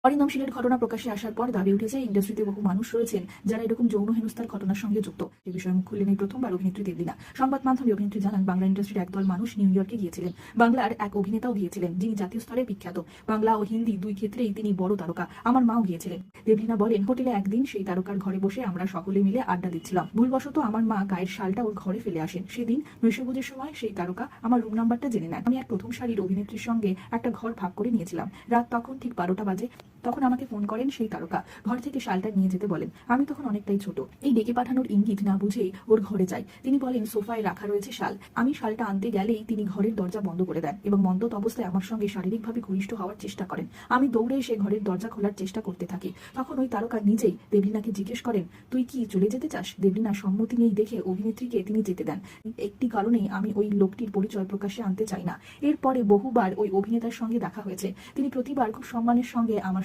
অরিন্দম শীলের ঘটনা প্রকাশ্যে আসার পর দাবি উঠেছে ইন্ডাস্ট্রিতে বহু মানুষ রয়েছেন যারা এরকম যৌন হেনস্থার ঘটনার সঙ্গে যুক্ত। এ বিষয়ে মুখ খুললেন এই প্রথমবার অভিনেত্রী দেবলীনা। সংবাদ মাধ্যমে অভিনেত্রী জানান, বাংলা ইন্ডাস্ট্রির একদল মানুষ নিউ ইয়র্কে গিয়েছিলেন। বাংলার এক অভিনেতাও গিয়েছিলেন, যিনি জাতীয় স্তরে বিখ্যাত। বাংলা ও হিন্দি দুই ক্ষেত্রেই তিনি বড় তারকা। আমার মাও গিয়েছিলেন। দেবলীনা বলেন, হোটেলে একদিন সেই তারকার ঘরে বসে আমরা সকলে মিলে আড্ডা দিচ্ছিলাম। ভুলবশত আমার মা গায়ের শালটা ওর ঘরে ফেলে আসেন। সেদিন নৈশভোজের সময় সেই তারকা আমার রুম নাম্বারটা জেনে নেন। আমি এক প্রথম সারির অভিনেত্রীর সঙ্গে একটা ঘর ভাগ করে নিয়েছিলাম। রাত তখন ঠিক 12টা বাজে। তখন আমাকে ফোন করেন সেই তারকা, ঘর থেকে শালটা নিয়ে যেতে বলেন। আমি তখন অনেকটাই ছোট, এই ডেকে পাঠানোর ইঙ্গিত না বুঝেই ওর ঘরে যাই। তিনি বলেন সোফায় রাখা রয়েছে শাল। আমি শালটা আনতে গেলেই তিনি ঘরের দরজা বন্ধ করে দেন এবং মন্দত অবস্থায় আমার সঙ্গে শারীরিকভাবে ঘনিষ্ঠ হওয়ার চেষ্টা করেন। আমি দৌড়ে এসে ঘরের দরজা খোলার চেষ্টা করতে থাকি। তখন ওই তারকা নিজেই দেবলীনাকে জিজ্ঞেস করেন, তুই কি চলে যেতে চাস? দেবলীনা সম্মতি নেই দেখে অভিনেত্রীকে তিনি যেতে দেন। একটি কারণেই আমি ওই লোকটির পরিচয় প্রকাশ্যে আনতে চাই না। এরপরে বহুবার ওই অভিনেতার সঙ্গে দেখা হয়েছে। তিনি প্রতিবার খুব সম্মানের সঙ্গে আমার